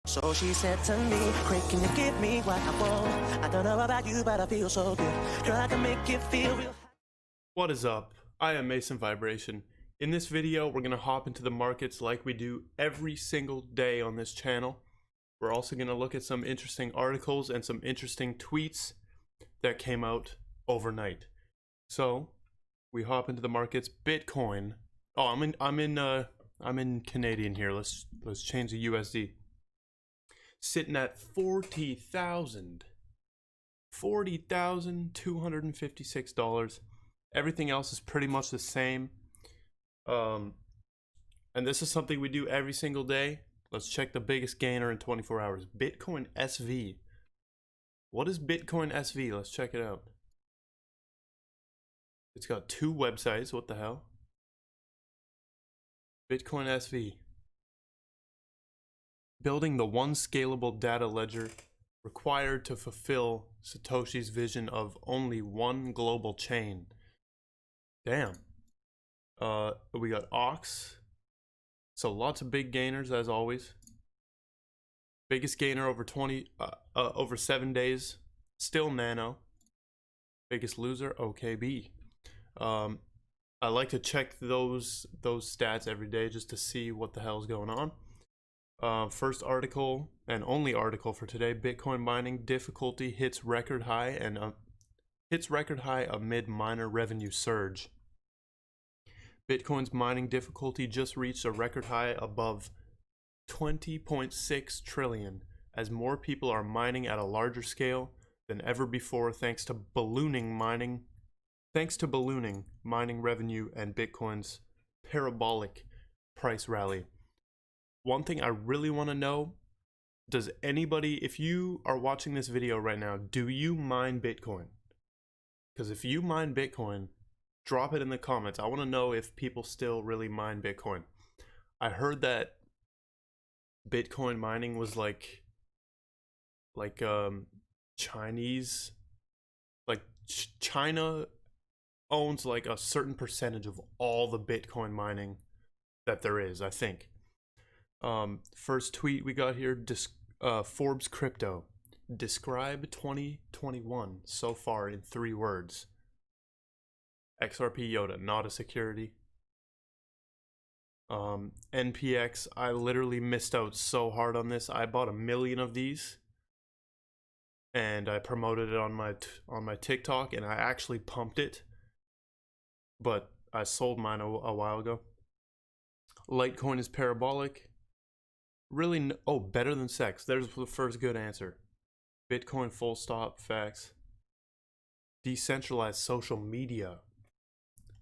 So she said to me, Craig, can you give me what I want? I don't know about you, but I feel so good. Girl, I can make you feel real. What is up? I am Mason Vibration. In this video, we're going to hop into the markets like we do every single day on this channel. We're also going to look at some interesting articles and some interesting tweets that came out overnight. So, we hop into the markets. Bitcoin. Oh, I'm in Canadian here. Let's change the USD. Sitting at $40,256. Everything else is pretty much the same. And this is something we do every single day. Let's check the biggest gainer in 24 hours. Bitcoin SV. What is Bitcoin SV? Let's check it out. It's got two websites. What the hell? Bitcoin SV. Building the one scalable data ledger required to fulfill Satoshi's vision of only one global chain. Damn. We got Ox. So lots of big gainers as always. Biggest gainer over 7 days. Still Nano. Biggest loser, OKB. I like to check those stats every day just to see what the hell's going on. First article and only article for today: Bitcoin mining difficulty hits record high amid miner revenue surge. Bitcoin's mining difficulty just reached a record high above 20.6 trillion as more people are mining at a larger scale than ever before thanks to ballooning mining revenue and Bitcoin's parabolic price rally. One thing I really want to know, does anybody, if you are watching this video right now, do you mine Bitcoin? Because if you mine Bitcoin, drop it in the comments. I want to know if people still really mine Bitcoin. I heard that Bitcoin mining was like Chinese, like China owns like a certain percentage of all the Bitcoin mining that there is, I think. First tweet we got here, Forbes Crypto. Describe 2021 so far in 3 words. XRP Yoda, not a security. NPX, I literally missed out so hard on this. I bought 1 million of these and I promoted it on my TikTok, and I actually pumped it, but I sold mine a while ago. Litecoin is parabolic. Really, oh, better than sex. There's the first good answer. Bitcoin full stop, facts. Decentralized social media.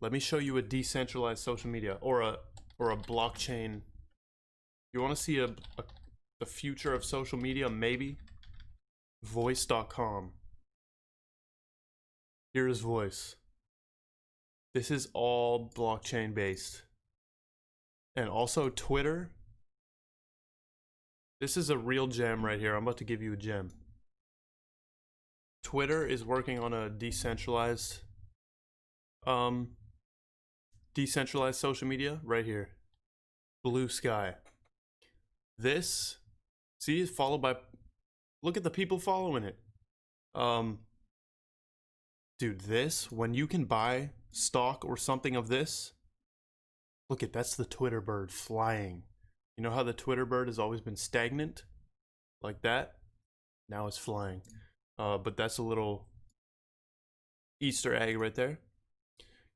Let me show you a decentralized social media or a blockchain. You want to see the future of social media? Maybe. Voice.com. Here is Voice. This is all blockchain based. And also Twitter. This is a real gem right here. I'm about to give you a gem. Twitter is working on a decentralized social media right here. Blue Sky. This, see, is followed by, look at the people following it. Dude, this, when you can buy stock or something of this, look at, that's the Twitter bird flying. You know how the Twitter bird has always been stagnant? Like that? Now it's flying. But that's a little Easter egg right there.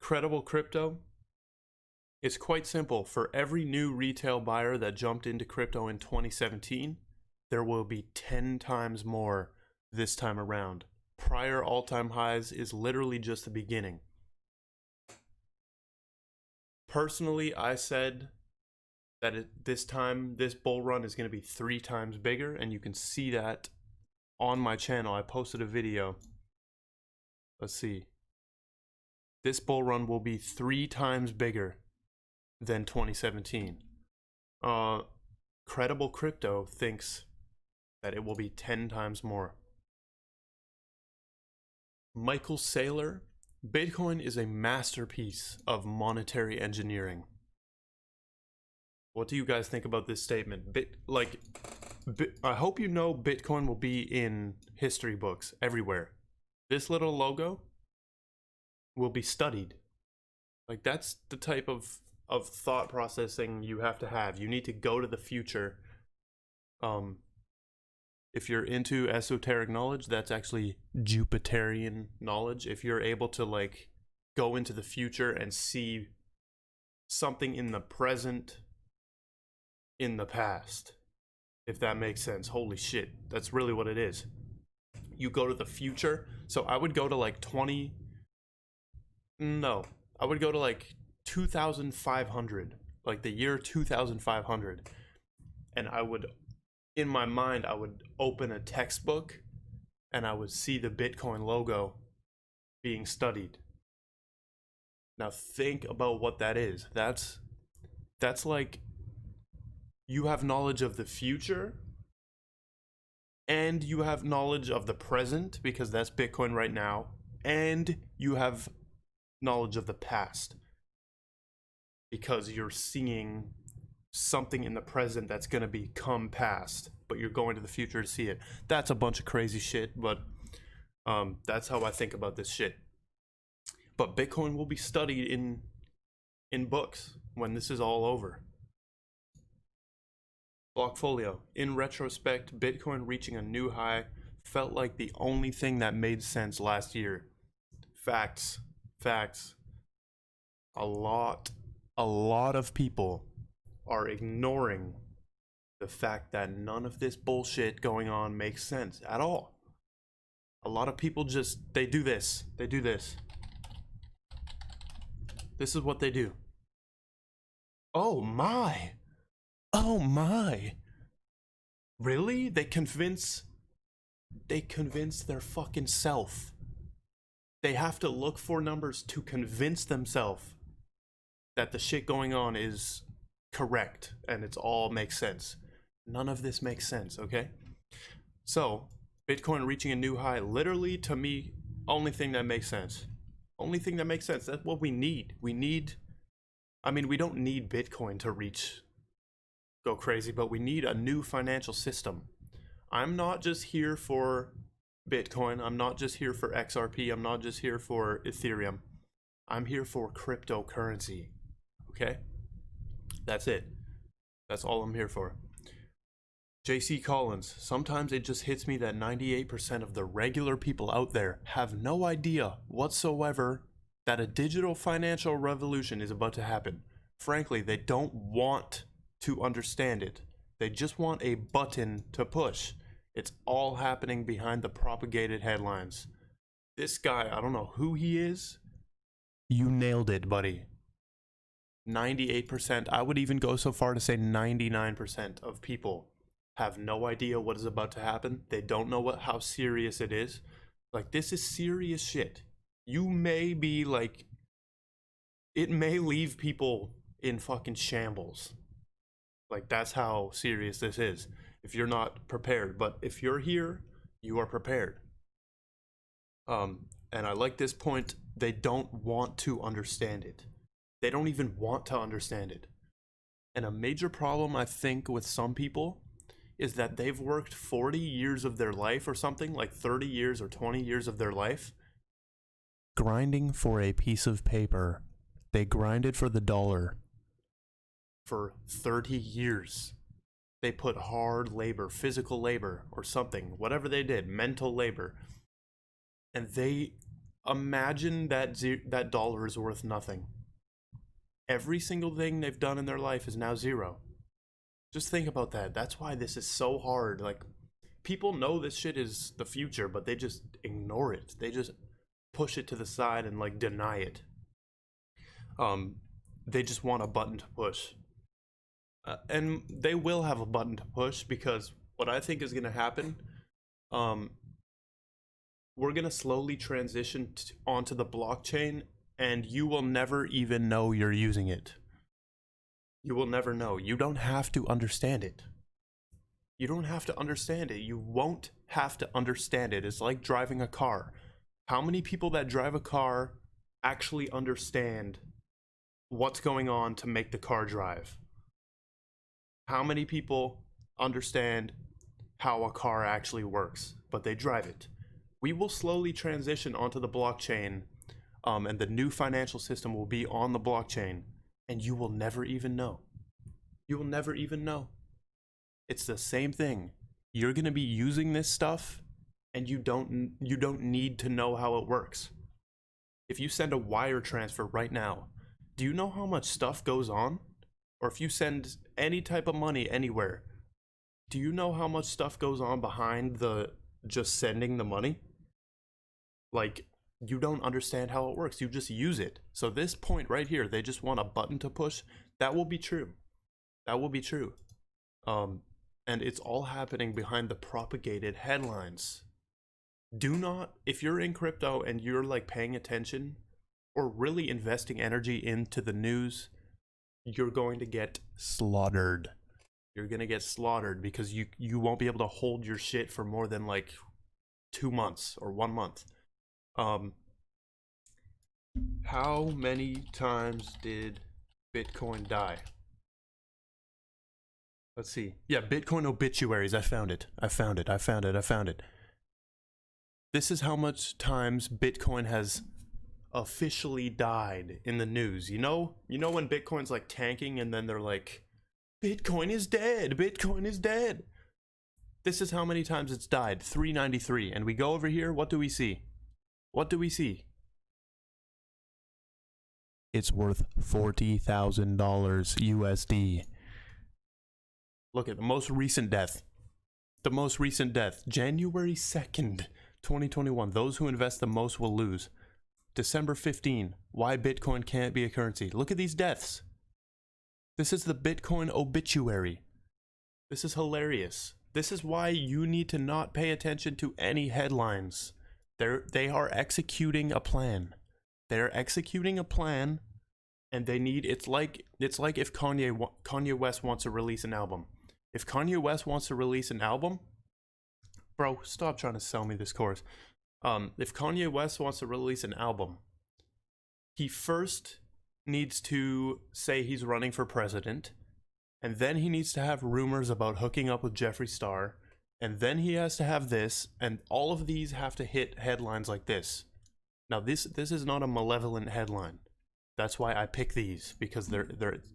Credible crypto. It's quite simple. For every new retail buyer that jumped into crypto in 2017, there will be 10 times more this time around. Prior all-time highs is literally just the beginning. Personally, I said that this bull run is going to be 3 times bigger, and you can see that on my channel. I posted a video. Let's see. This bull run will be 3 times bigger than 2017. Credible Crypto thinks that it will be 10 times more. Michael Saylor, Bitcoin is a masterpiece of monetary engineering. What do you guys think about this statement? I hope you know Bitcoin will be in history books everywhere. This little logo will be studied. Like, that's the type of thought processing you have to have. You need to go to the future. If you're into esoteric knowledge, that's actually Jupiterian knowledge. If you're able to like go into the future and see something in the present in the past, if that makes sense. Holy shit, that's really what it is. You go to the future. So I would go to like I would go to like 2500, like the year 2500, and I would, in my mind, I would open a textbook and I would see the Bitcoin logo being studied. Now think about what that is. That's like, you have knowledge of the future and you have knowledge of the present, because that's Bitcoin right now, and you have knowledge of the past because you're seeing something in the present that's going to become past, but you're going to the future to see it. That's a bunch of crazy shit, but that's how I think about this shit. But Bitcoin will be studied in books when this is all over. Blockfolio. In retrospect, Bitcoin reaching a new high felt like the only thing that made sense last year. Facts. A lot of people are ignoring the fact that none of this bullshit going on makes sense at all. A lot of people just, they do this. This is what they do. Oh my. Really? They convince their fucking self. They have to look for numbers to convince themselves that the shit going on is correct and it's all makes sense. None of this makes sense, okay? So, Bitcoin reaching a new high, literally, to me, only thing that makes sense. Only thing that makes sense. That's what we need. We don't need Bitcoin to go crazy, but we need a new financial system. I'm not just here for Bitcoin. I'm not just here for XRP. I'm not just here for Ethereum. I'm here for cryptocurrency. Okay? That's it. That's all I'm here for. JC Collins. Sometimes it just hits me that 98% of the regular people out there have no idea whatsoever that a digital financial revolution is about to happen. Frankly, they don't want to understand it. They just want a button to push. It's all happening behind the propagated headlines. This guy, I don't know who he is. You nailed it, buddy. 98%, I would even go so far to say 99% of people have no idea what is about to happen. They don't know how serious it is. Like, this is serious shit. You may be like, it may leave people in fucking shambles. Like, that's how serious this is if you're not prepared. But if you're here, you are prepared. And I like this point. They don't want to understand it. They don't even want to understand it. And a major problem, I think, with some people is that they've worked 40 years of their life or something, like 30 years or 20 years of their life, grinding for a piece of paper. They grinded for the dollar for 30 years. They put hard labor, physical labor or something, whatever they did, mental labor. And they imagine that that dollar is worth nothing. Every single thing they've done in their life is now zero. Just think about that. That's why this is so hard. Like, people know this shit is the future, but they just ignore it. They just push it to the side and like deny it. They just want a button to push. And they will have a button to push, because what I think is going to happen, we're going to slowly transition onto the blockchain, and you will never even know you're using it. You will never know. You don't have to understand it. You don't have to understand it. You won't have to understand it. It's like driving a car. How many people that drive a car actually understand what's going on to make the car drive? How many people understand how a car actually works, but they drive it. We will slowly transition onto the blockchain, and the new financial system will be on the blockchain, and you will never even know. You will never even know. It's the same thing. You're gonna be using this stuff, and you don't need to know how it works. If you send a wire transfer right now, do you know how much stuff goes on? Or if you send any type of money anywhere, do you know how much stuff goes on behind the just sending the money? Like, you don't understand how it works. You just use it. So this point right here, they just want a button to push. That will be true. That will be true. And it's all happening behind the propagated headlines. Do not, if you're in crypto and you're like paying attention or really investing energy into the news, you're going to get slaughtered. You're going to get slaughtered because you won't be able to hold your shit for more than like 2 months or 1 month. How many times did Bitcoin die? Let's see. Yeah, Bitcoin obituaries. I found it. This is how much times Bitcoin has officially died in the news. You know when Bitcoin's like tanking and then they're like, Bitcoin is dead. Bitcoin is dead. This is how many times it's died. 393. And we go over here. What do we see? What do we see? It's worth $40,000 USD. Look at the most recent death. The most recent death. January 2nd, 2021. Those who invest the most will lose. December 15. Why Bitcoin can't be a currency. Look at these deaths. This is the Bitcoin obituary. This is hilarious. This is why you need to not pay attention to any headlines. They are executing a plan. They're executing a plan, and they need. It's like if Kanye West wants to release an album. If Kanye West wants to release an album, bro, stop trying to sell me this course. If Kanye West wants to release an album, he first needs to say he's running for president, and then he needs to have rumors about hooking up with Jeffree Star, and then he has to have this, and all of these have to hit headlines like this. Now this is not a malevolent headline. That's why I pick these, because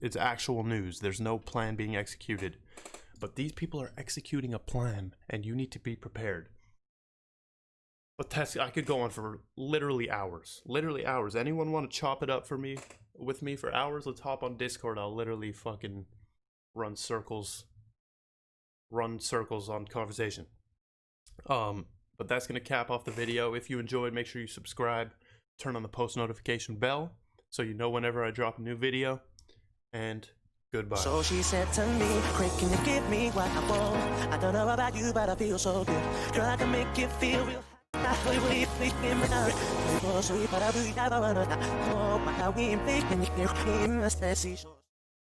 it's actual news. There's no plan being executed. But these people are executing a plan, and you need to be prepared. But I could go on for literally hours. Literally hours. Anyone want to chop it up with me for hours? Let's hop on Discord. I'll literally fucking run circles on conversation. But that's gonna cap off the video. If you enjoyed, make sure you subscribe, turn on the post notification bell so you know whenever I drop a new video, and goodbye. So she said to me, Craig, can you give me what I want? I don't know about you, but I feel so good. Girl, I can make you feel real. I